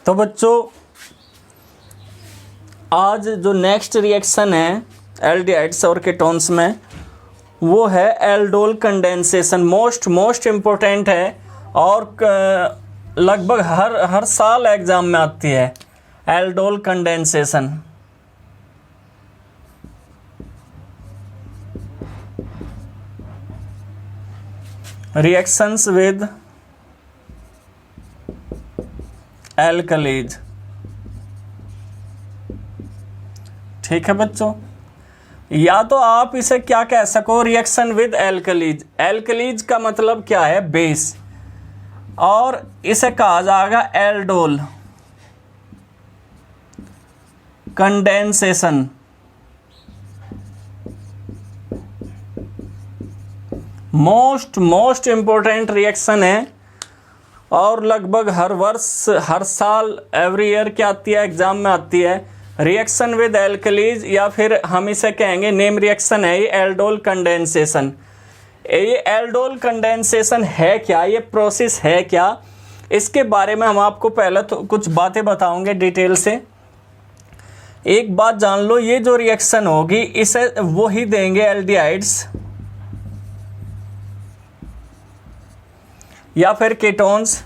तो बच्चों आज जो नेक्स्ट रिएक्शन है एल्डिहाइड्स और कीटोन्स में वो है एल्डोल कंडेंसेशन। मोस्ट इम्पोर्टेंट है और लगभग हर साल एग्जाम में आती है aldol condensation. Reactions with alkalis. ठीक है बच्चों, या तो आप इसे क्या कह सको, रिएक्शन विद एल्कलीज। एल्कलीज का मतलब क्या है? बेस। और इसे कहा जाएगा aldol condensation. Most important reaction है और लगभग हर वर्ष हर साल एवरी ईयर क्या आती है, एग्जाम में आती है। रिएक्शन विद एल्कलीज या फिर हम इसे कहेंगे नेम रिएक्शन है ये एल्डोल कंडेंसेशन। ये एल्डोल कंडेंसेशन है क्या, ये प्रोसेस है क्या, इसके बारे में हम आपको पहले तो कुछ बातें बताऊंगे डिटेल से। एक बात जान लो, ये जो रिएक्शन होगी इसे वो ही देंगे एल्डिहाइड्स या फिर कीटोन्स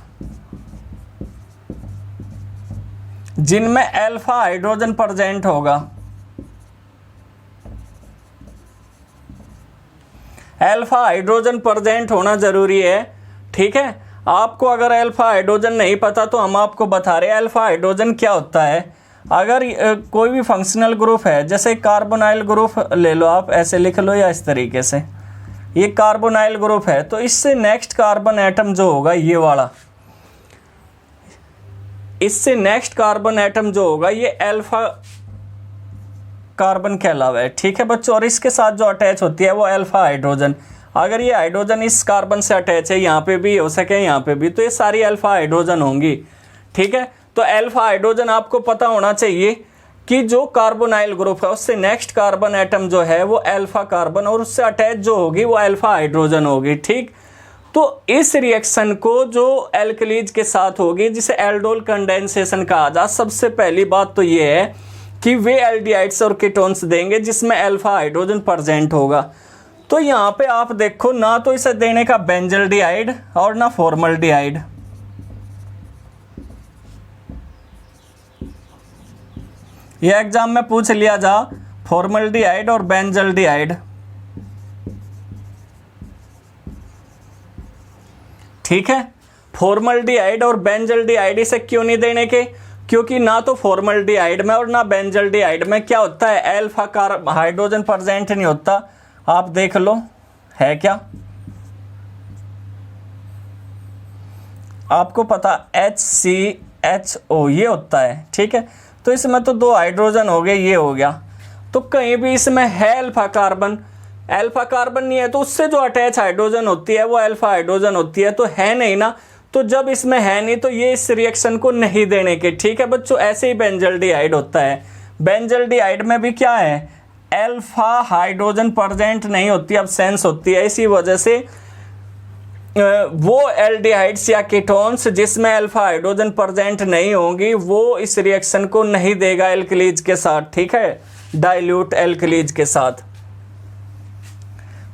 जिनमें अल्फा हाइड्रोजन प्रेजेंट होगा। अल्फा हाइड्रोजन प्रेजेंट होना जरूरी है। ठीक है, आपको अगर अल्फा हाइड्रोजन नहीं पता तो हम आपको बता रहे हैं अल्फा हाइड्रोजन क्या होता है। अगर कोई भी फंक्शनल ग्रुप है, जैसे कार्बोनाइल ग्रुप ले लो, आप ऐसे लिख लो या इस तरीके से, ये कार्बोनाइल ग्रुप है तो इससे नेक्स्ट कार्बन एटम जो होगा ये वाला, इससे नेक्स्ट कार्बन एटम जो होगा ये अल्फा कार्बन कहलावा है। ठीक है बच्चों, और इसके साथ जो अटैच होती है वो अल्फा हाइड्रोजन। अगर ये हाइड्रोजन इस कार्बन से अटैच है, यहाँ पे भी हो सके यहाँ पे भी, तो ये सारी अल्फा हाइड्रोजन होंगी। ठीक है, तो अल्फा हाइड्रोजन आपको पता होना चाहिए कि जो कार्बोनाइल ग्रुप है उससे नेक्स्ट कार्बन एटम जो है वो अल्फा कार्बन और उससे अटैच जो होगी वो अल्फा हाइड्रोजन होगी। ठीक, तो इस रिएक्शन को जो एल्कलीज के साथ होगी जिसे एल्डोल कंडेंसेशन कहा जाता, सबसे पहली बात तो ये है कि वे एल्डिहाइड्स और कीटोन्स देंगे जिसमें अल्फा हाइड्रोजन प्रेजेंट होगा। तो यहाँ पे आप देखो, ना तो इसे देने का बेंजल्डिहाइड और ना फॉर्मल्डिहाइड। ये एग्जाम में पूछ लिया जा फॉर्मल्डिहाइड और बेंजल्डिहाइड। ठीक है, फॉर्मल्डिहाइड और बेंजल्डिहाइड इसे क्यों नहीं देने के? क्योंकि ना तो फॉर्मल्डिहाइड में और ना बेंजल्डिहाइड में क्या होता है, अल्फा हाइड्रोजन प्रेजेंट नहीं होता। आप देख लो है क्या, आपको पता HCHO ये होता है। ठीक है, तो इसमें तो दो हाइड्रोजन हो गए, ये हो गया। तो कहीं भी इसमें है अल्फा कार्बन, अल्फा कार्बन नहीं है तो उससे जो अटैच हाइड्रोजन होती है वो अल्फा हाइड्रोजन होती है, तो है नहीं ना। तो जब इसमें है नहीं तो ये इस रिएक्शन को नहीं देने के। ठीक है बच्चों, ऐसे ही बेंजल्डिहाइड होता है। बेंजल्डिहाइड में भी क्या है, अल्फा हाइड्रोजन प्रेजेंट नहीं होती, अब्सेंस होती है। इसी वजह से वो एल्डिहाइड्स या कीटोन्स जिसमें अल्फा हाइड्रोजन प्रेजेंट नहीं होंगी वो इस रिएक्शन को नहीं देगा एल्कलीज के साथ। ठीक है, डाइल्यूट एल्कलीज के साथ।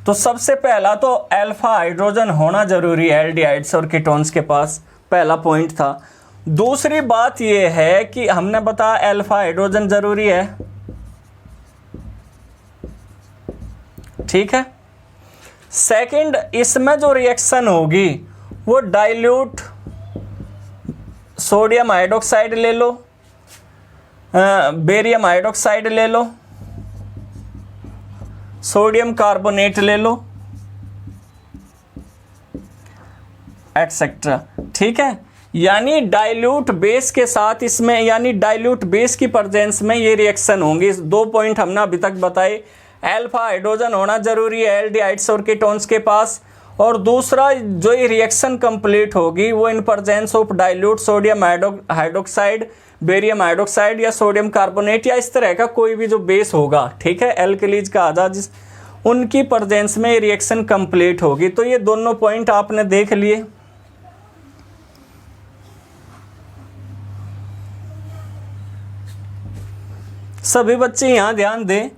तो सबसे पहला तो अल्फा हाइड्रोजन होना जरूरी है एल्डिहाइड्स और कीटोन्स के पास, पहला पॉइंट था। दूसरी बात यह है कि हमने बताया अल्फा हाइड्रोजन जरूरी है। ठीक है, सेकंड, इसमें जो रिएक्शन होगी वो डाइल्यूट सोडियम हाइड्रोक्साइड ले लो, बेरियम हाइड्रोक्साइड ले लो, सोडियम कार्बोनेट ले लो, एटसेट्रा। ठीक है, यानी डाइल्यूट बेस के साथ इसमें, यानी डाइल्यूट बेस की प्रेजेंस में ये रिएक्शन होंगी। दो पॉइंट हमने अभी तक बताए, अल्फा हाइड्रोजन होना जरूरी है एल्डिहाइड्स और कीटोन्स के पास, और दूसरा जो ये रिएक्शन कंप्लीट होगी वो in presence of dilute sodium hydroxide, barium hydroxide या सोडियम कार्बोनेट या इस तरह का कोई भी जो बेस होगा। ठीक है, एल्कलीज का आधा जिस उनकी प्रेजेंस में रिएक्शन कंप्लीट होगी। तो ये दोनों पॉइंट आपने देख लिए। सभी बच्चे यहाँ ध्यान दें,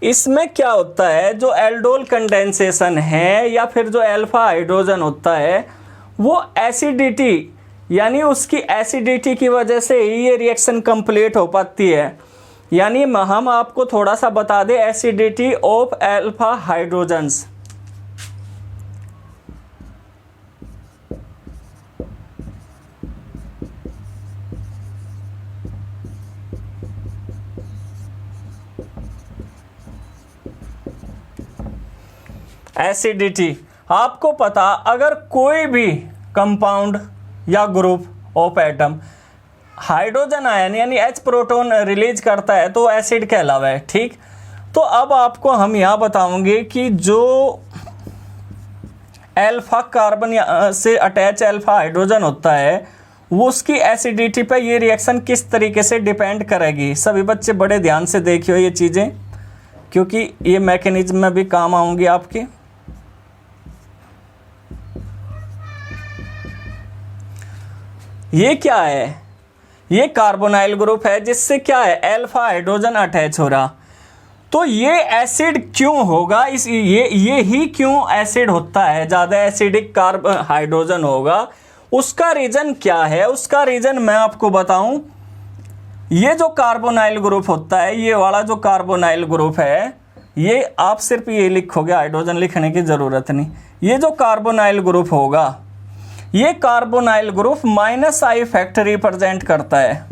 इसमें क्या होता है, जो एल्डोल कंडेंसेशन है या फिर जो अल्फा हाइड्रोजन होता है वो एसिडिटी, यानी उसकी एसिडिटी की वजह से ही ये रिएक्शन कंप्लीट हो पाती है। यानी हम आपको थोड़ा सा बता दें acidity of alpha hydrogens. Acidity, आपको पता अगर कोई भी कंपाउंड या group of atom hydrogen ion यानी H प्रोटॉन रिलीज करता है तो एसिड कहलावा है। ठीक, तो अब आपको हम यहाँ बताऊंगे कि जो अल्फा कार्बन से अटैच अल्फा हाइड्रोजन होता है वो उसकी एसिडिटी पर ये रिएक्शन किस तरीके से डिपेंड करेगी। सभी बच्चे बड़े ध्यान से देखियो ये चीज़ें, क्योंकि ये मैकेनिज्म में भी काम आऊंगी आपके। ये क्या है, ये कार्बोनाइल ग्रुप है जिससे क्या है अल्फा हाइड्रोजन अटैच हो रहा। तो ये एसिड क्यों होगा, इस ये ही क्यों एसिड होता है, ज़्यादा एसिडिक हाइड्रोजन होगा, उसका रीज़न क्या है, उसका रीज़न मैं आपको बताऊं। ये जो कार्बोनाइल ग्रुप होता है, ये वाला जो कार्बोनाइल ग्रुप है, ये आप सिर्फ ये लिखोगे, हाइड्रोजन लिखने की ज़रूरत नहीं। ये जो कार्बोनाइल ग्रुप होगा, ये carbonyl group -I effect represent करता है।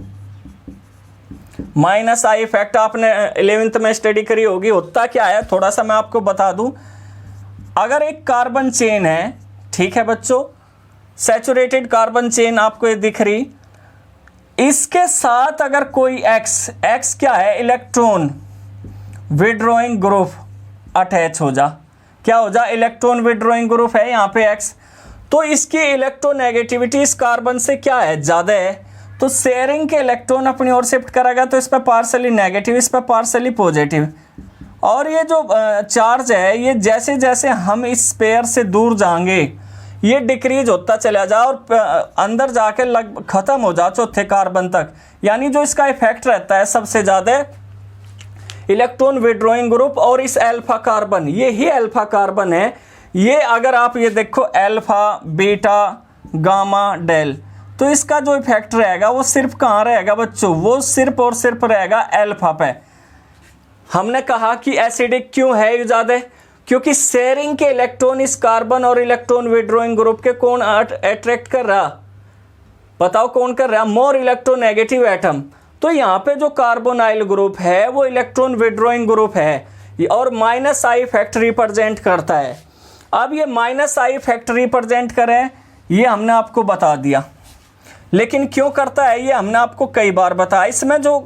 -I इफेक्ट आपने 11th में स्टडी करी होगी। होता क्या है, थोड़ा सा मैं आपको बता दूं। अगर एक कार्बन चेन है, ठीक है बच्चों, सैचुरेटेड कार्बन चेन आपको ये दिख रही, इसके साथ अगर कोई X क्या है, इलेक्ट्रॉन विड्रॉइंग ग्रुप अटैच हो जा, क्या हो जा, इलेक्ट्रॉन विड्रॉइंग ग्रुप है यहाँ पे X, तो इसकी इलेक्ट्रोनेगेटिविटी इस कार्बन से क्या है, ज़्यादा है, तो शेयरिंग के इलेक्ट्रॉन अपनी ओर शिफ्ट करेगा, तो इस पर पार्सली नेगेटिव, इस पर पार्सली पॉजिटिव। और ये जो चार्ज है, ये जैसे जैसे हम इस पेयर से दूर जाएंगे ये डिक्रीज होता चला जा और अंदर जाके ख़त्म हो जा चौथे कार्बन तक। यानी जो इसका इफेक्ट रहता है सबसे ज़्यादा इलेक्ट्रॉन विड्रॉइंग ग्रुप और इस अल्फा कार्बन, ये ही अल्फा कार्बन है। ये अगर आप ये देखो अल्फा, बीटा, गामा, डेल, तो इसका जो इफेक्ट रहेगा वो सिर्फ कहाँ रहेगा बच्चों, वो सिर्फ और सिर्फ रहेगा अल्फा पे। हमने कहा कि एसिडिक क्यों है ये ज़्यादा, क्योंकि शेयरिंग के इलेक्ट्रॉन इस कार्बन और इलेक्ट्रॉन विड्रॉइंग ग्रुप के कौन अट्रैक्ट कर रहा, बताओ कौन कर रहा, मोर इलेक्ट्रोनेगेटिव एटम। तो यहाँ पे जो कार्बोनाइल ग्रुप है वो इलेक्ट्रॉन विड्रॉइंग ग्रुप है और -I इफेक्ट रिप्रेजेंट करता है। अब ये -I इफेक्ट रिप्रेजेंट करें, ये हमने आपको बता दिया, लेकिन क्यों करता है ये हमने आपको कई बार बताया। इसमें जो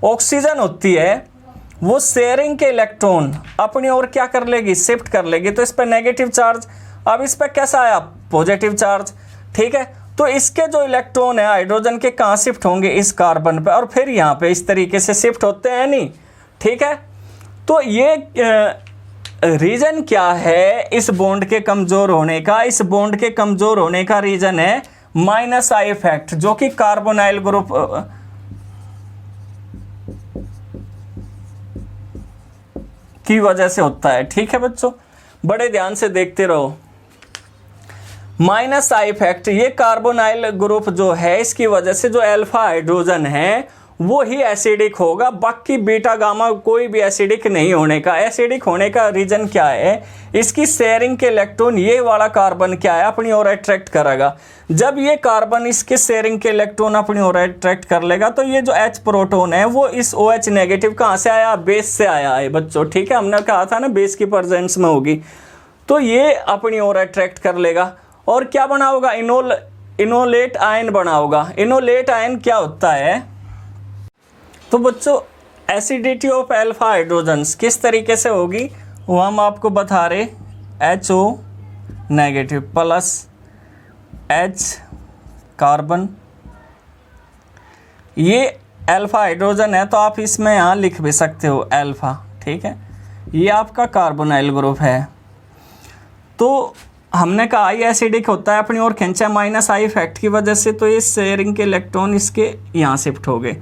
ऑक्सीजन होती है वो शेयरिंग के इलेक्ट्रॉन अपनी ओर क्या कर लेगी, शिफ्ट कर लेगी, तो इस पर नेगेटिव चार्ज, अब इस पर कैसा आया, पॉजिटिव चार्ज। ठीक है, तो इसके जो इलेक्ट्रॉन है हाइड्रोजन के कहाँ शिफ्ट होंगे, इस कार्बन पे, और फिर यहाँ पे इस तरीके से शिफ्ट होते हैं नहीं। ठीक है, तो ये रीजन क्या है इस बॉन्ड के कमजोर होने का, इस बॉन्ड के कमजोर होने का रीजन है -I इफेक्ट, जो कि कार्बोनाइल ग्रुप की वजह से होता है। ठीक है बच्चों, बड़े ध्यान से देखते रहो। -I इफेक्ट, ये कार्बोनाइल ग्रुप जो है इसकी वजह से जो अल्फा हाइड्रोजन है वो ही एसिडिक होगा, बाकी बीटा गामा कोई भी एसिडिक नहीं होने का। एसिडिक होने का रीजन क्या है, इसकी शेयरिंग के इलेक्ट्रॉन, ये वाला कार्बन क्या है, अपनी ओर अट्रैक्ट करेगा। जब ये कार्बन इसके शेयरिंग के इलेक्ट्रॉन अपनी ओर अट्रैक्ट कर लेगा तो ये जो H प्रोटॉन है वो इस OH नेगेटिव कहाँ से आया, बेस से आया है बच्चों। ठीक है, हमने कहा था ना बेस की प्रेजेंस में होगी, तो ये अपनी ओर अट्रैक्ट कर लेगा और क्या बना होगा, इनोलेट आयन बना होगा। इनोलेट आयन क्या होता है, तो बच्चों एसिडिटी ऑफ अल्फा हाइड्रोजन्स किस तरीके से होगी वो हम आपको बता रहे। HO negative plus H carbon, ये अल्फा हाइड्रोजन है तो आप इसमें यहाँ लिख भी सकते हो अल्फा। ठीक है, ये आपका कार्बोनाइल ग्रुप है। तो हमने कहा ये एसिडिक होता है, अपनी ओर खींचा -I इफेक्ट की वजह से, तो ये शेयरिंग के इलेक्ट्रॉन इसके यहाँ शिफ्ट हो गए,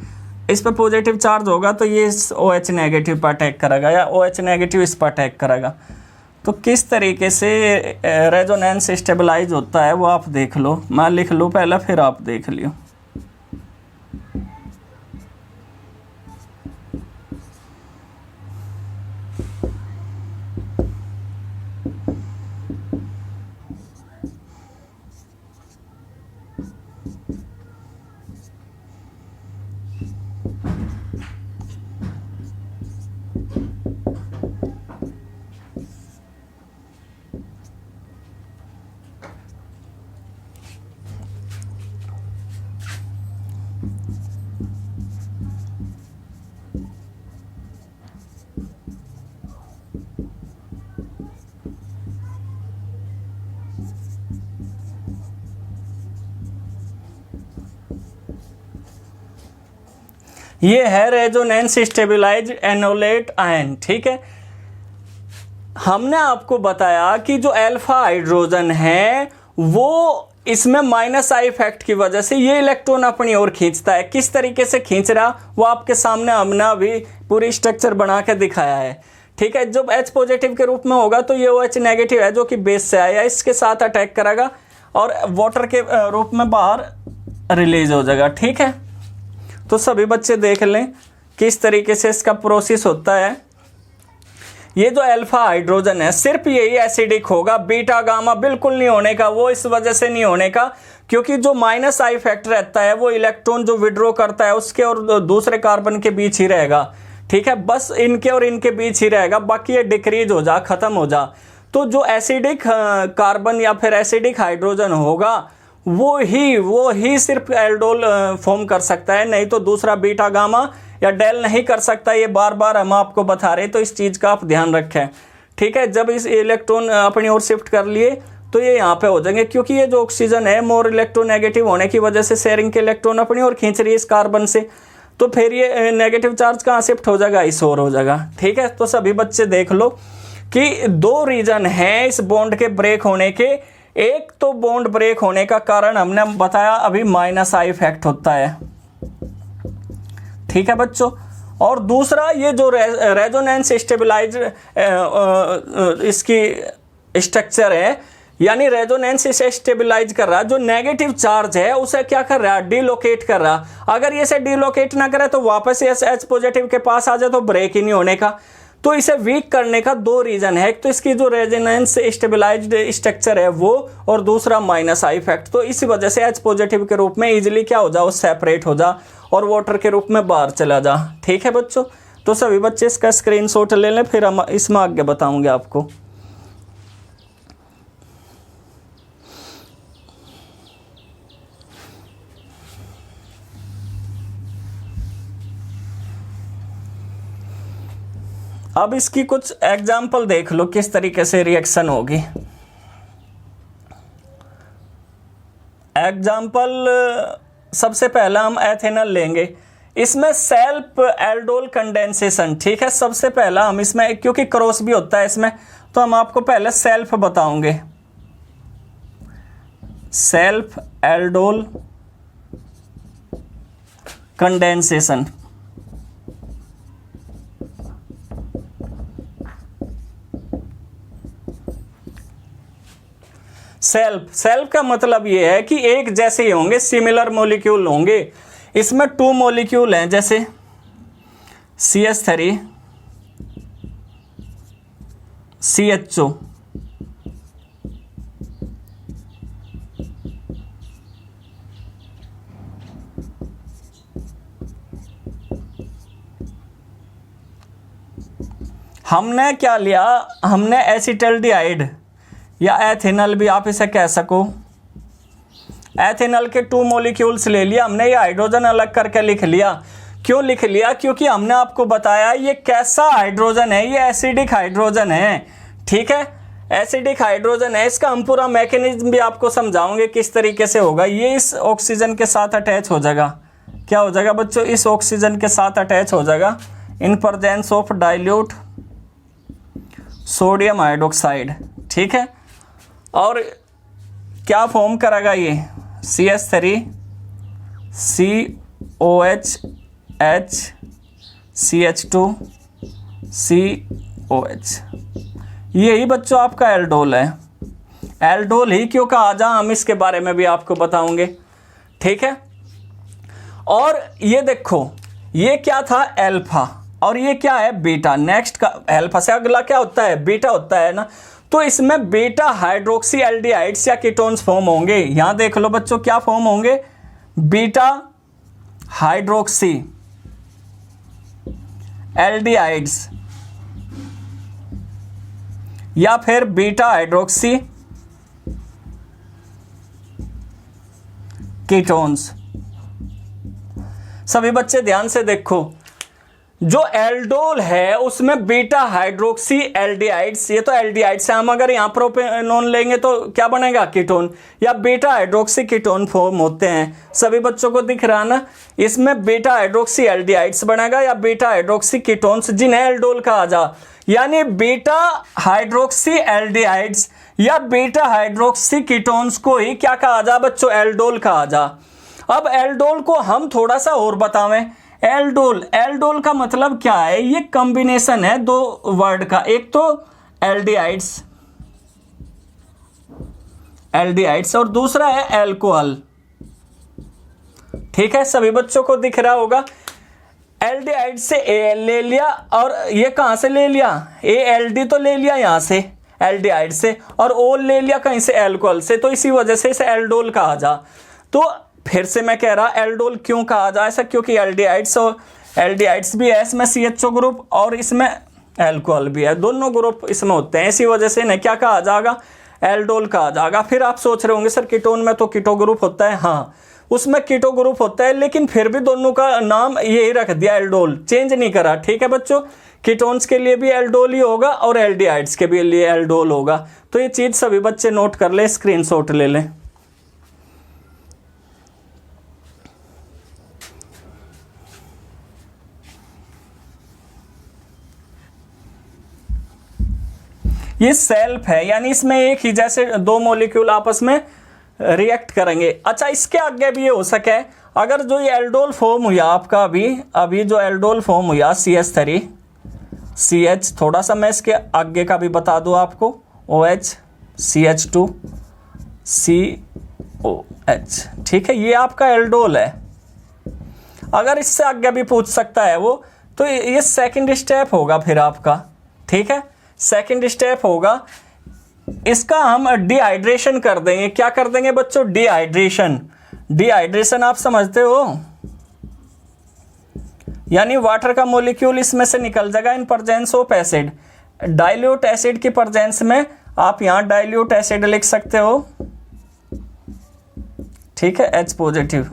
इस पर पॉजिटिव चार्ज होगा तो ये इस OH नेगेटिव पर अटैक करेगा या OH नेगेटिव इस पर अटैक करेगा। तो किस तरीके से रेजोनेंस स्टेबलाइज होता है वो आप देख लो, मैं लिख लूँ पहले फिर आप देख लियो। ये है रेजोनेंस स्टेबलाइज एनोलेट आयन। ठीक है, हमने आपको बताया कि जो अल्फा हाइड्रोजन है वो इसमें माइनस आई इफेक्ट की वजह से ये इलेक्ट्रॉन अपनी ओर खींचता है। किस तरीके से खींच रहा वो आपके सामने हमने अभी पूरी स्ट्रक्चर बना के दिखाया है। ठीक है, जब H पॉजिटिव के रूप में होगा तो ये OH नेगेटिव है जो कि बेस से आया, इसके साथ अटैक करेगा और वाटर के रूप में बाहर रिलीज हो जाएगा। ठीक है, तो सभी बच्चे देख लें किस तरीके से इसका प्रोसेस होता है। ये जो अल्फा हाइड्रोजन है सिर्फ यही एसिडिक होगा, बीटा गामा बिल्कुल नहीं होने का। वो इस वजह से नहीं होने का क्योंकि जो माइनस आई इफेक्ट रहता है वो इलेक्ट्रॉन जो विड्रॉ करता है उसके और दूसरे कार्बन के बीच ही रहेगा। ठीक है, बस इनके और इनके बीच ही रहेगा, बाकी ये डिक्रीज हो जा, खत्म हो जा। तो जो एसिडिक कार्बन या फिर एसिडिक हाइड्रोजन होगा वो ही सिर्फ एल्डोल फॉर्म कर सकता है, नहीं तो दूसरा बीटा गामा या डेल नहीं कर सकता। ये बार बार हम आपको बता रहे, तो इस चीज़ का आप ध्यान रखें। ठीक है, जब इस इलेक्ट्रॉन अपनी ओर शिफ्ट कर लिए तो ये यहाँ पे हो जाएंगे, क्योंकि ये जो ऑक्सीजन है मोर इलेक्ट्रोनेगेटिव होने की वजह से शेयरिंग के इलेक्ट्रॉन अपनी ओर खींच रही है इस कार्बन से, तो फिर ये नेगेटिव चार्ज कहाँ शिफ्ट हो जाएगा, इस ओर हो जाएगा। ठीक है, तो सभी बच्चे देख लो कि दो रीजन है इस बॉन्ड के ब्रेक होने के। एक तो बॉन्ड ब्रेक होने का कारण हमने बताया अभी माइनस आई इफेक्ट होता है। ठीक है बच्चों, और दूसरा ये जो रेजोनेंस स्टेबलाइज इसकी स्ट्रक्चर है, यानी रेजोनेंस इसे स्टेबलाइज कर रहा, जो नेगेटिव चार्ज है उसे क्या कर रहा है, डिलोकेट कर रहा। अगर ये इसे डिलोकेट ना करे तो वापस H पॉजिटिव के पास आ जाए तो ब्रेक ही नहीं होने का। तो इसे वीक करने का दो रीजन है, एक तो इसकी जो रेजोनेंस स्टेबलाइज्ड स्ट्रक्चर है वो, और दूसरा माइनस आई इफेक्ट। तो इसी वजह से H पॉजिटिव के रूप में इजीली क्या हो जा, वो सेपरेट हो जा और वाटर के रूप में बाहर चला जा। ठीक है बच्चों, तो सभी बच्चे इसका स्क्रीनशॉट ले लें, फिर हम इसमें आगे बताऊंगे आपको। अब इसकी कुछ एग्जाम्पल देख लो किस तरीके से रिएक्शन होगी। एग्जाम्पल सबसे पहला हम एथेनॉल लेंगे, इसमें सेल्फ एल्डोल कंडेंसेशन। ठीक है, सबसे पहला हम इसमें, क्योंकि क्रॉस भी होता है इसमें, तो हम आपको पहले सेल्फ बताओगे। सेल्फ एल्डोल कंडेंसेशन, सेल्फ का मतलब ये है कि एक जैसे ही होंगे, सिमिलर मॉलिक्यूल होंगे। इसमें 2 मॉलिक्यूल हैं, जैसे CH3 CHO, हमने क्या लिया, हमने एसिटल्डिहाइड या एथेनॉल भी आप इसे कह सको, एथेनॉल के 2 मॉलिक्यूल्स ले लिया हमने, ये हाइड्रोजन अलग करके लिख लिया। क्यों लिख लिया, क्योंकि हमने आपको बताया ये कैसा हाइड्रोजन है, ये एसिडिक हाइड्रोजन है। ठीक है, एसिडिक हाइड्रोजन है, इसका हम पूरा मैकेनिज्म भी आपको समझाओगे किस तरीके से होगा। ये इस ऑक्सीजन के साथ अटैच हो जाएगा, क्या हो जाएगा बच्चों, इस ऑक्सीजन के साथ अटैच हो जाएगा in presence of dilute sodium hydroxide. ठीक है, और क्या फॉर्म करेगा ये, CH3 COH HCH2COH, यही बच्चों आपका एल्डोल है। एल्डोल ही क्यों कहा जा, हम इसके बारे में भी आपको बताऊंगे, ठीक है। और ये देखो, ये क्या था एल्फा, और ये क्या है बीटा। नेक्स्ट का एल्फा से अगला क्या होता है, बीटा होता है ना। तो इसमें बीटा हाइड्रोक्सी एल्डिहाइड्स या कीटोन्स फॉर्म होंगे। यहां देख लो बच्चों क्या फॉर्म होंगे, बीटा हाइड्रोक्सी एल्डिहाइड्स या फिर बीटा हाइड्रोक्सी कीटोन्स। सभी बच्चे ध्यान से देखो, जो एल्डोल है उसमें बीटा हाइड्रोक्सी एल्डिहाइड्स, ये तो एल्डिहाइड्स है, हम अगर यहां प्रोपेनोन लेंगे तो क्या बनेगा, कीटोन, या बीटा हाइड्रोक्सी कीटोन फॉर्म होते हैं। सभी बच्चों को दिख रहा ना, इसमें बीटा हाइड्रोक्सी एल्डिहाइड्स बनेगा या बीटा हाइड्रोक्सी कीटोन्स, जिन्हें एल्डोल कहा जा। यानी बीटा हाइड्रोक्सी एल्डिहाइड्स या बीटा हाइड्रोक्सी कीटोन्स को ही क्या कहा जा बच्चों, एल्डोल कहा जा। अब एल्डोल को हम थोड़ा सा और बतावें। एल्डोल, एल्डोल का मतलब क्या है, ये कॉम्बिनेशन है दो वर्ड का, एक तो एल्डिहाइड्स एल्डिहाइड्स और दूसरा है एल्कोहल, ठीक है। सभी बच्चों को दिख रहा होगा, एल्डिहाइड से ए ले लिया, और ये कहां से ले लिया, ALD तो ले लिया यहां से एल्डिहाइड से, और ओ ले लिया कहीं से, एल्कोहल से, तो इसी वजह से इसे एल्डोल कहा जा। तो फिर से मैं कह रहा एल्डोल क्यों कहा जाए ऐसा, क्योंकि एल्डिहाइड्स और एल्डिहाइड्स भी है इसमें CHO ग्रुप, और इसमें एल्कोहल भी है, दोनों ग्रुप इसमें होते हैं, इसी वजह से इन्हें क्या कहा जाएगा, एल्डोल कहा जाएगा। फिर आप सोच रहे होंगे सर कीटोन में तो कीटो ग्रुप होता है, हाँ उसमें कीटो ग्रुप होता है, लेकिन फिर भी दोनों का नाम यही रख दिया एल्डोल, चेंज नहीं करा, ठीक है बच्चों। कीटोन्स के लिए भी एल्डोल ही होगा और एल्डिहाइड्स के भी लिए एल्डोल होगा। तो ये चीज सभी बच्चे नोट कर ले, स्क्रीनशॉट ले लें। ये सेल्फ है, यानी इसमें एक ही जैसे दो मॉलिक्यूल आपस में रिएक्ट करेंगे। अच्छा, इसके आगे भी ये हो सके, अगर जो ये एल्डोल फॉर्म हुआ आपका अभी जो एल्डोल फॉर्म हुआ CH3CH, थोड़ा सा मैं इसके आगे का भी बता दूं आपको, OH CH2COH, ठीक है, ये आपका एल्डोल है। अगर इससे आगे भी पूछ सकता है वो, तो ये सेकंड स्टेप होगा फिर आपका, ठीक है, सेकंड स्टेप होगा। इसका हम डिहाइड्रेशन कर देंगे। क्या कर देंगे बच्चों, डिहाइड्रेशन। डिहाइड्रेशन आप समझते हो, यानी वाटर का मॉलिक्यूल इसमें से निकल जाएगा in presence of acid. Dilute acid की प्रेजेंस में आप यहां डाइल्यूट एसिड लिख सकते हो, ठीक है, H पॉजिटिव।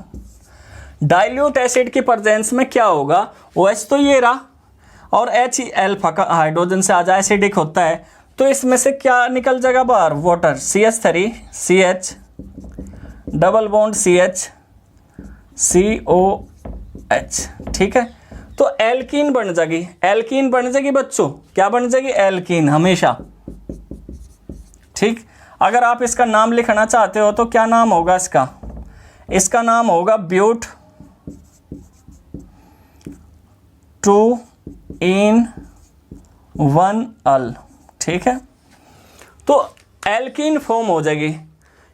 डाइल्यूट एसिड की प्रेजेंस में क्या होगा, OH तो ये रहा, और H अल्फा का हाइड्रोजन से आ जाए, एसिडिक होता है, तो इसमें से क्या निकल जाएगा बाहर, water, CH3CH double bond CH COH, ठीक है। तो एल्कीन बन जाएगी, एल्कीन बन जाएगी बच्चों, क्या बन जाएगी, एल्कीन हमेशा, ठीक। अगर आप इसका नाम लिखना चाहते हो तो क्या नाम होगा इसका, इसका नाम होगा ब्यूट 2-in-1-अल, ठीक है। तो एल्कीन फॉर्म हो जाएगी।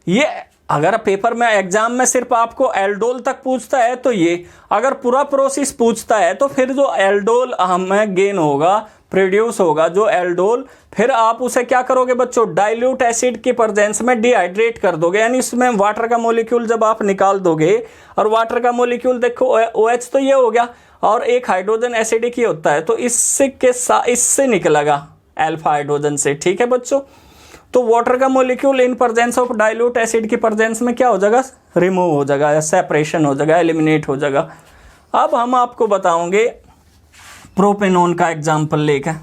ये अगर पेपर में एग्जाम में सिर्फ आपको एल्डोल तक पूछता है तो ये, अगर पूरा प्रोसेस पूछता है तो फिर जो एल्डोल हमें गेन होगा, प्रोड्यूस होगा जो एल्डोल, फिर आप उसे क्या करोगे बच्चों, डाइल्यूट एसिड की प्रेजेंस में डिहाइड्रेट कर दोगे, यानी इसमें वाटर का मॉलिक्यूल जब आप निकाल दोगे, और वाटर का मॉलिक्यूल देखो OH तो ये हो गया, और एक हाइड्रोजन एसिडिक ही होता है, तो इससे निकलेगा अल्फा हाइड्रोजन से, ठीक है बच्चों। तो वाटर का molecule in presence of dilute acid की प्रेजेंस में क्या हो जाएगा, रिमूव हो जाएगा, या सेपरेशन हो जाएगा, एलिमिनेट हो जाएगा। अब हम आपको बताओगे प्रोपेनॉन का एग्जाम्पल लेकर।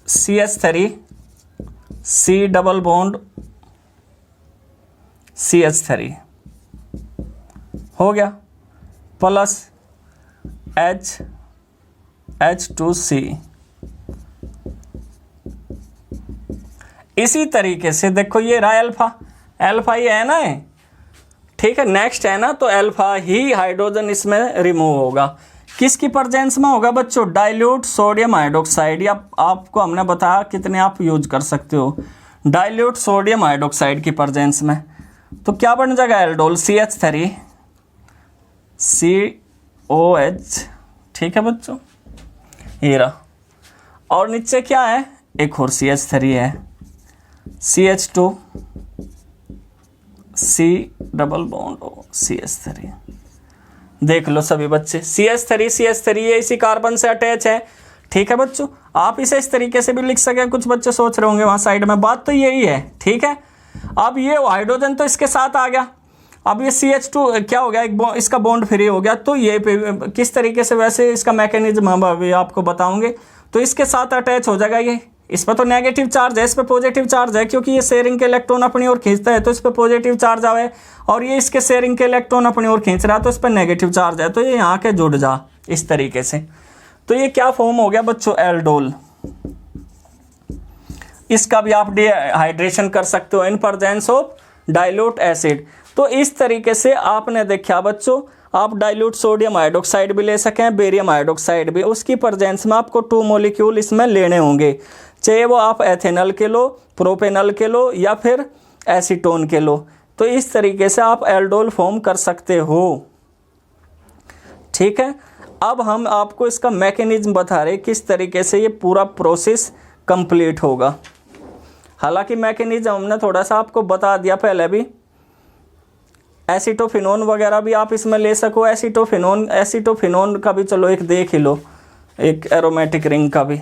CH3 C double bond CH3 हो गया, प्लस H2C। इसी तरीके से देखो ये रहा अल्फा, अल्फा ही है ना, ठीक है, नेक्स्ट है ना, तो अल्फा ही हाइड्रोजन इसमें रिमूव होगा। किसकी प्रेजेंस में होगा बच्चों? डाइल्यूट सोडियम हाइड्रोक्साइड, या आपको हमने बताया कितने आप यूज कर सकते हो, डाइल्यूट सोडियम हाइड्रोक्साइड की प्रेजेंस में। तो क्या बन जाएगा? एल्डोल CH3 COH, ठीक है बच्चों, ये रहा। और नीचे क्या है? एक और CH3 है, CH2 C double bond O CH3। देख लो सभी बच्चे, CH3 ये इसी कार्बन से अटैच है, ठीक है बच्चों। आप इसे इस तरीके से भी लिख सके, कुछ बच्चे सोच रहे होंगे वहां साइड में, बात तो यही है, ठीक है। अब ये हाइड्रोजन तो इसके साथ आ गया, अब ये CH2 क्या हो गया? इसका बॉन्ड फ्री हो गया। तो ये किस तरीके से, वैसे इसका मैकेनिज्म हम अभी आपको बताऊंगे। तो इसके साथ अटैच हो जाएगा ये, इस पर तो नेगेटिव चार्ज है, इस पर पॉजिटिव चार्ज है, क्योंकि ये शेयरिंग के इलेक्ट्रॉन अपनी ओर खींचता है तो इस पर पॉजिटिव चार्ज आवे, और ये इसके शेयरिंग के इलेक्ट्रॉन अपनी ओर खींच रहा है तो इस पर नेगेटिव चार्ज है, तो ये यहाँ के जुड़ जा इस तरीके से। तो ये क्या फॉर्म हो गया बच्चों? एल्डोल। इसका भी आप डिहाइड्रेशन कर सकते हो in presence of dilute acid. तो इस तरीके से आपने देखा बच्चों, आप डाइल्यूट सोडियम हाइड्रोक्साइड भी ले सकें, बेरियम हाइड्रोक्साइड भी, उसकी प्रेजेंस में आपको 2 मॉलिक्यूल इसमें लेने होंगे, चाहे वो आप एथेनॉल के लो, प्रोपेनॉल के लो, या फिर एसीटोन के लो। तो इस तरीके से आप एल्डोल फॉर्म कर सकते हो, ठीक है। अब हम आपको इसका मैकेनिज्म बता रहे किस तरीके से ये पूरा प्रोसेस कंप्लीट होगा। हालांकि मैकेनिज्म हमने थोड़ा सा आपको बता दिया पहले भी, एसिटोफिनोन वगैरह भी आप इसमें ले सको, एसिटोफिनोन का भी चलो एक देख ही लो, एक एरोमेटिक रिंग का भी,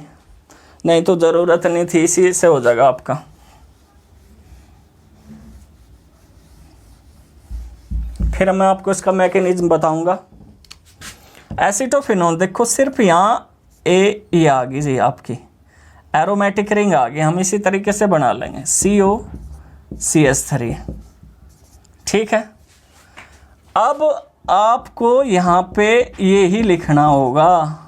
नहीं तो ज़रूरत नहीं थी, इसी से हो जाएगा आपका। फिर मैं आपको इसका मैकेनिज्म बताऊंगा। एसिटोफिनोन देखो, सिर्फ यहाँ ये आ गई जी आपकी एरोमेटिक रिंग आ गई, हम इसी तरीके से बना लेंगे COCH3, ठीक है। अब आपको यहाँ पे ये ही लिखना होगा,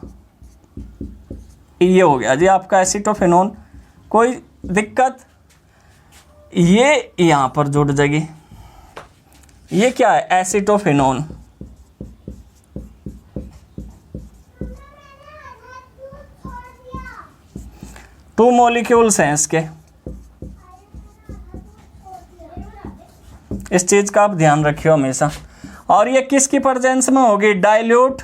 ये हो गया जी आपका एसिटोफिनोन। कोई दिक्कत? ये यहाँ पर जुड़ जाएगी, ये क्या है? एसिटोफिनोन। टू मॉलिक्यूल्स हैं इसके, इस चीज का आप ध्यान रखियो हमेशा। और ये किसकी प्रेजेंस में होगी? डाइल्यूट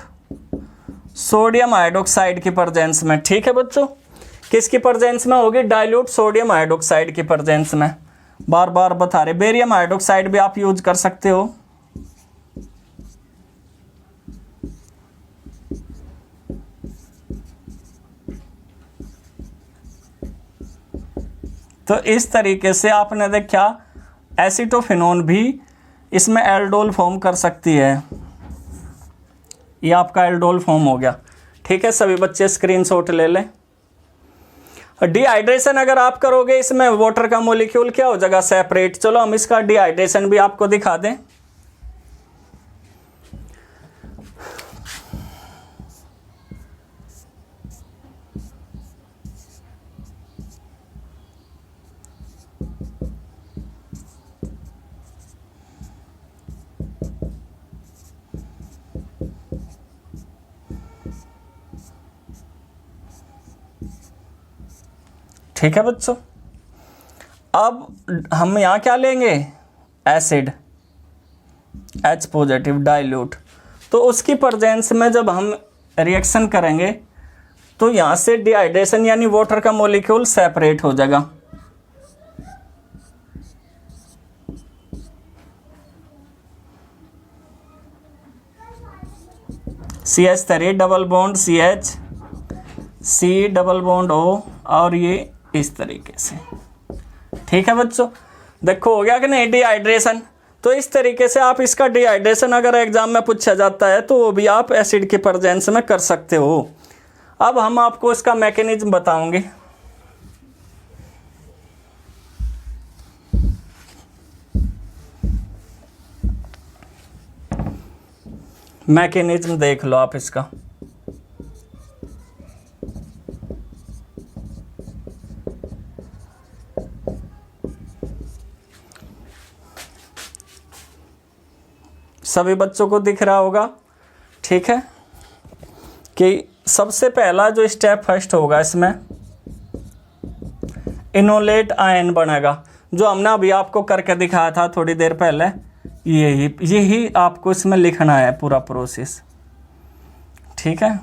सोडियम हाइड्रोक्साइड की प्रेजेंस में, ठीक है बच्चों। किसकी प्रेजेंस में होगी? डाइल्यूट सोडियम हाइड्रोक्साइड की प्रेजेंस में। बार बार बता रहे, बेरियम हाइड्रोक्साइड भी आप यूज कर सकते हो। तो इस तरीके से आपने देखा एसिटोफिनोन भी इसमें एल्डोल फॉर्म कर सकती है। ये आपका एल्डोल फॉर्म हो गया, ठीक है। सभी बच्चे स्क्रीनशॉट ले लें। डिहाइड्रेशन अगर आप करोगे इसमें वाटर का मॉलिक्यूल क्या हो जाएगा? सेपरेट। चलो हम इसका डिहाइड्रेशन भी आपको दिखा दें। ठीक है बच्चों, अब हम यहाँ क्या लेंगे? Acid H positive dilute. तो उसकी प्रेजेंस में जब हम रिएक्शन करेंगे तो यहाँ से डिहाइड्रेशन यानी वाटर का मॉलिक्यूल सेपरेट हो जाएगा। CH3 double bond CH, C double bond O, और ये इस तरीके से, ठीक है बच्चों। देखो हो गया कि नहीं डिहाइड्रेशन। तो इस तरीके से आप इसका डिहाइड्रेशन अगर एग्जाम में पूछा जाता है तो वो भी आप एसिड की प्रेजेंस में कर सकते हो। अब हम आपको इसका मैकेनिज्म बताएंगे। मैकेनिज्म देख लो आप इसका। सभी बच्चों को दिख रहा होगा, ठीक है, कि सबसे पहला जो स्टेप फर्स्ट होगा इसमें इनोलेट आयन बनेगा, जो हमने अभी आपको करके दिखाया था थोड़ी देर पहले। यही आपको इसमें लिखना है पूरा प्रोसेस, ठीक है।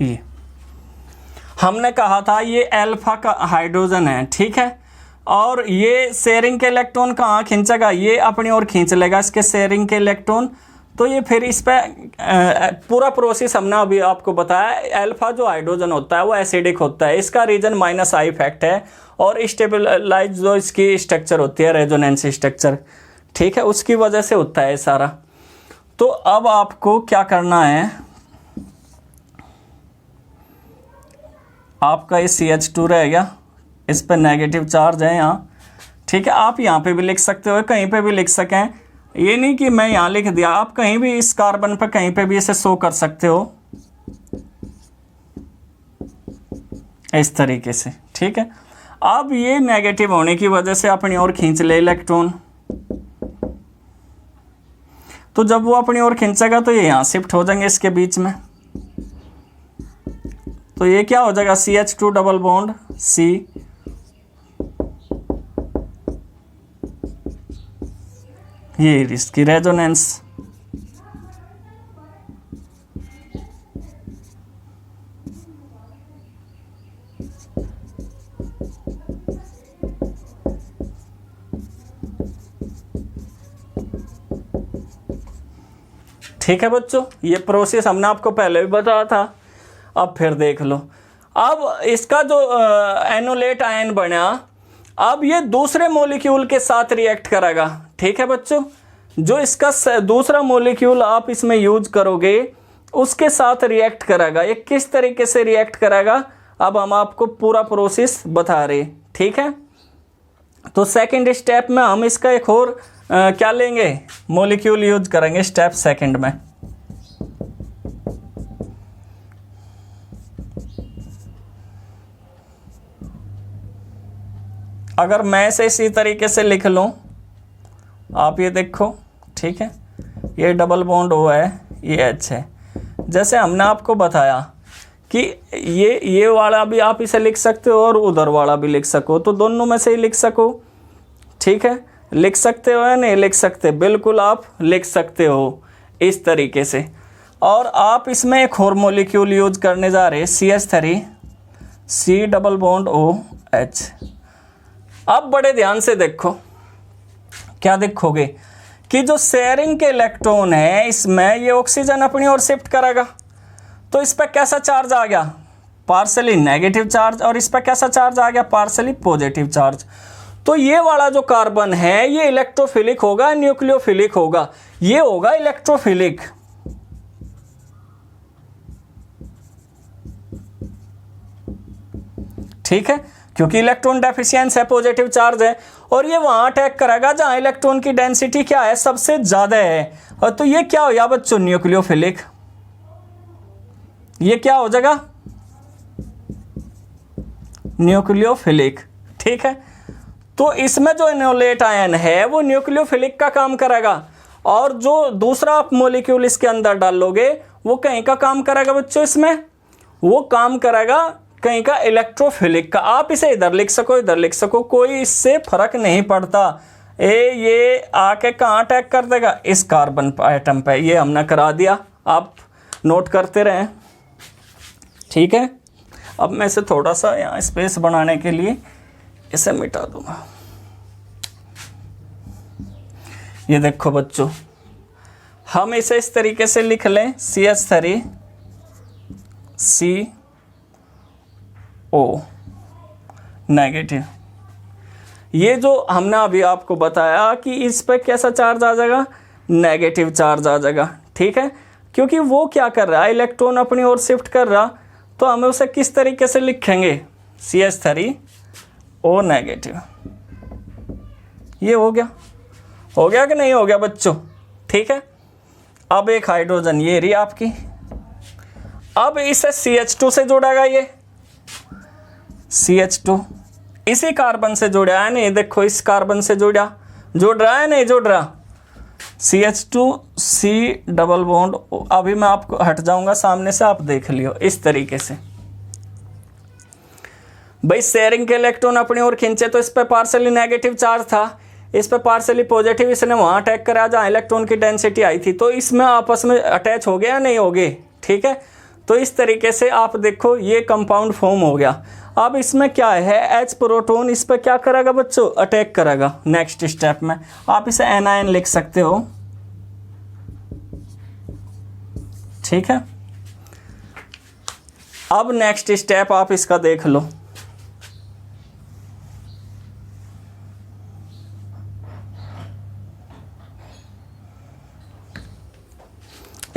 ये हमने कहा था ये अल्फा का हाइड्रोजन है, ठीक है, और ये शेयरिंग के इलेक्ट्रॉन कहाँ खींचेगा, ये अपनी ओर खींच लेगा इसके शेयरिंग के इलेक्ट्रॉन। तो ये फिर इस पे पूरा प्रोसेस हमने अभी आपको बताया। अल्फा जो हाइड्रोजन होता है वो एसिडिक होता है, इसका रीजन -I इफेक्ट है, और स्टेबलाइज जो इसकी स्ट्रक्चर होती है रेजोनेंस स्ट्रक्चर, ठीक है, उसकी वजह से होता है सारा। तो अब आपको क्या करना है, आपका ये CH2 रहेगा, इस पर नेगेटिव चार्ज है यहाँ, ठीक है। आप यहाँ पे भी लिख सकते हो, कहीं पे भी लिख सकें, ये नहीं कि मैं यहाँ लिख दिया, आप कहीं भी इस कार्बन पर कहीं पे भी इसे शो कर सकते हो इस तरीके से, ठीक है। अब ये नेगेटिव होने की वजह से अपनी ओर खींच ले इलेक्ट्रॉन, तो जब वो अपनी ओर खींचेगा तो ये यहाँ शिफ्ट हो जाएंगे इसके बीच में, तो ये क्या हो जाएगा CH2 डबल बॉन्ड C, ये इसकी रेजोनेंस, ठीक है बच्चों। ये प्रोसेस हमने आपको पहले भी बताया था, अब फिर देख लो। अब इसका जो एनोलेट आयन बना, अब ये दूसरे मॉलिक्यूल के साथ रिएक्ट करेगा, ठीक है बच्चों। जो इसका दूसरा मॉलिक्यूल आप इसमें यूज करोगे उसके साथ रिएक्ट करेगा। ये किस तरीके से रिएक्ट करेगा अब हम आपको पूरा प्रोसेस बता रहे, ठीक है। तो सेकंड स्टेप में हम इसका एक और क्या लेंगे, मॉलिक्यूल यूज करेंगे स्टेप सेकंड में। अगर मैं से इसी तरीके से लिख लूं, आप ये देखो, ठीक है, ये डबल बॉन्ड O है, ये H है। जैसे हमने आपको बताया कि ये वाला भी आप इसे लिख सकते हो और उधर वाला भी लिख सको, तो दोनों में से ही लिख सको, ठीक है। लिख सकते हो या नहीं लिख सकते, बिल्कुल आप लिख सकते हो इस तरीके से। और आप इसमें एक और मॉलिक्यूल यूज करने जा रहे हैं CH3 C double bond OH। अब बड़े ध्यान से देखो, क्या देखोगे कि जो शेयरिंग के इलेक्ट्रॉन है इसमें ये ऑक्सीजन अपनी ओर शिफ्ट करेगा, तो इस पर कैसा चार्ज आ गया, पार्शली नेगेटिव चार्ज, और इस पर कैसा चार्ज आ गया, पार्शली पॉजिटिव चार्ज। तो ये वाला जो कार्बन है ये इलेक्ट्रोफिलिक होगा, न्यूक्लियोफिलिक होगा, ये होगा इलेक्ट्रोफिलिक, ठीक है, क्योंकि इलेक्ट्रॉन डेफिशिएंस है, पॉजिटिव चार्ज है, और ये वहां अटैक करेगा जहां इलेक्ट्रॉन की डेंसिटी क्या है, सबसे ज्यादा है। और तो ये क्या हो गया बच्चों, न्यूक्लियोफिलिक। ये क्या हो जाएगा, न्यूक्लियोफिलिक, ठीक है। तो इसमें जो इनोलेट आयन है वो न्यूक्लियोफिलिक का काम करेगा, और जो दूसरा आप मॉलिक्यूल इसके अंदर डालोगे वो कहीं का काम करेगा बच्चों, इसमें वो काम करेगा कहीं का इलेक्ट्रोफिलिक का। आप इसे इधर लिख सको इधर लिख सको, कोई इससे फर्क नहीं पड़ता। ये आके कहाँ अटैक कर देगा, इस कार्बन आइटम पे। ये हमने करा दिया, आप नोट करते रहें, ठीक है। अब मैं इसे थोड़ा सा यहाँ स्पेस बनाने के लिए इसे मिटा दूंगा। ये देखो बच्चों, हम इसे इस तरीके से लिख लें CH3 CO नेगेटिव। ये जो हमने अभी आपको बताया कि इस पर कैसा चार्ज आ जाएगा, नेगेटिव चार्ज आ जाएगा, ठीक है, क्योंकि वो क्या कर रहा है, इलेक्ट्रॉन अपनी ओर शिफ्ट कर रहा। तो हमें उसे किस तरीके से लिखेंगे, CH3O नेगेटिव। ये हो गया कि नहीं हो गया बच्चों, ठीक है। अब एक हाइड्रोजन ये रही आपकी, अब इसे CH2 से जोड़ेगा, ये CH2 इसी कार्बन से जुड़ा है नहीं, देखो इस कार्बन से जुड़ रहा है नहीं जुड़ रहा, CH2C डबल बॉन्ड। अभी मैं आपको हट जाऊंगा सामने से, आप देख लियो इस तरीके से। भाई शेयरिंग के इलेक्ट्रॉन अपनी ओर खींचे तो इस पे पार्सली नेगेटिव चार्ज था, इस पे पार्सली पॉजिटिव, इसने वहां अटैक करा जहां इलेक्ट्रॉन की डेंसिटी आई थी, तो इसमें आपस में अटैच हो गया या नहीं हो गए, ठीक है। तो इस तरीके से आप देखो ये कंपाउंड फॉर्म हो गया। अब इसमें क्या है, H प्रोटॉन इस पर क्या करेगा बच्चों, अटैक करेगा। नेक्स्ट स्टेप में आप इसे एनायन लिख सकते हो, ठीक है। अब नेक्स्ट स्टेप आप इसका देख लो,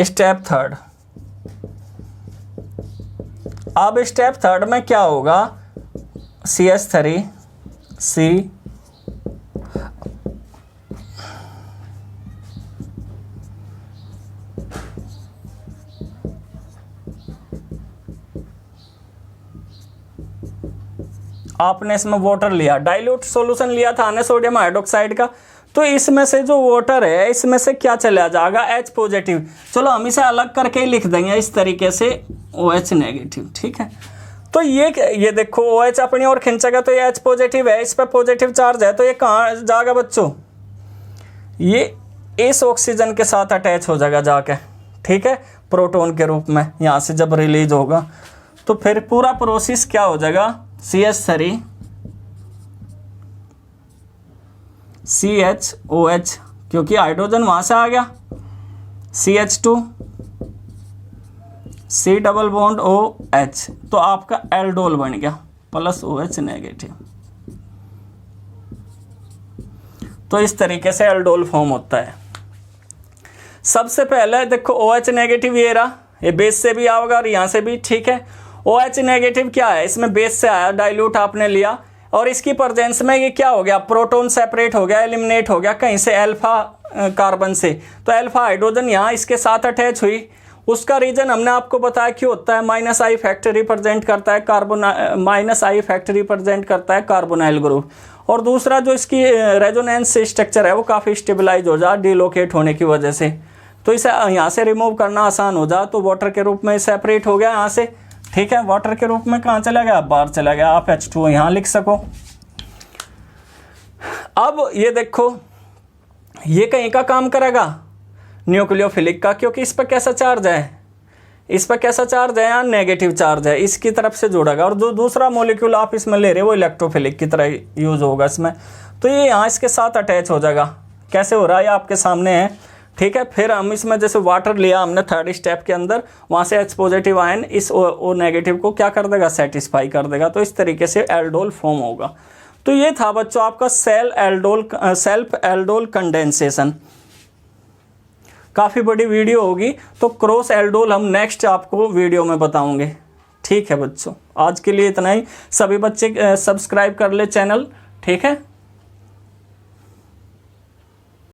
स्टेप थर्ड। अब स्टेप थर्ड में क्या होगा, CH3C आपने इसमें वाटर लिया, डाइल्यूट सॉल्यूशन लिया था ना सोडियम हाइड्रोक्साइड का, तो इसमें से जो वाटर है इसमें से क्या चला जाएगा, H पॉजिटिव। चलो हम इसे अलग करके ही लिख देंगे इस तरीके से, OH नेगेटिव, ठीक है। तो ये देखो OH अपनी ओर खींचेगा तो ये H पॉजिटिव है, इस पर पॉजिटिव चार्ज है, तो ये कहाँ जाएगा बच्चों, ये इस ऑक्सीजन के साथ अटैच हो जाएगा जाके, ठीक है, प्रोटॉन के रूप में। यहाँ से जब रिलीज होगा तो फिर पूरा प्रोसेस क्या हो जाएगा, CH3 CHOH, क्योंकि हाइड्रोजन वहां से आ गया, CH2 C double bond OH, तो आपका एल्डोल बन गया प्लस OH नेगेटिव। तो इस तरीके से एल्डोल फॉर्म होता है। सबसे पहले देखो OH नेगेटिव ये रहा, ये बेस से भी आएगा और यहाँ से भी, ठीक है। OH नेगेटिव क्या है, इसमें बेस से आया, डाइल्यूट आपने लिया और इसकी प्रेजेंस में ये क्या हो गया, प्रोटॉन सेपरेट हो गया, एलिमिनेट हो गया कहीं से अल्फा कार्बन से, तो अल्फा हाइड्रोजन यहाँ इसके साथ अटैच हुई। उसका रीजन हमने आपको बताया क्यों होता है, -I फैक्टर रिप्रेजेंट करता है कार्बन, -I फैक्टर रिप्रेजेंट करता है कार्बोनाइल ग्रुप। और दूसरा जो इसकी रेजोनेंस स्ट्रक्चर है वो काफ़ी स्टेबलाइज हो जा डिलोकेट होने की वजह से, तो इसे यहाँ से रिमूव करना आसान हो जा, तो वाटर के रूप में सेपरेट हो गया यहाँ से, ठीक है। वाटर के रूप में कहाँ चला गया, बाहर चला गया, आप H2O यहाँ लिख सको। अब ये देखो ये कहीं का काम करेगा, न्यूक्लियोफिलिक का, क्योंकि इस पर कैसा चार्ज है, इस पर कैसा चार्ज है, यहाँ नेगेटिव चार्ज है, इसकी तरफ से जुड़ेगा। और जो दूसरा मॉलिक्यूल आप इसमें ले रहे हो वो इलेक्ट्रोफिलिक की तरह यूज होगा इसमें, तो ये यहाँ इसके साथ अटैच हो जाएगा। कैसे हो रहा है ये आपके सामने है, ठीक है। फिर हम इसमें जैसे वाटर लिया हमने थर्ड स्टेप के अंदर, वहाँ से H पॉजिटिव आयन इस O नेगेटिव को क्या कर देगा, सेटिस्फाई कर देगा, तो इस तरीके से एल्डोल फॉर्म होगा। तो ये था बच्चों आपका सेल्फ एल्डोल कंडेंसेशन। काफ़ी बड़ी वीडियो होगी, तो क्रॉस एल्डोल हम नेक्स्ट आपको वीडियो में बताऊंगे, ठीक है बच्चों। आज के लिए इतना ही, सभी बच्चे सब्सक्राइब कर ले चैनल, ठीक है।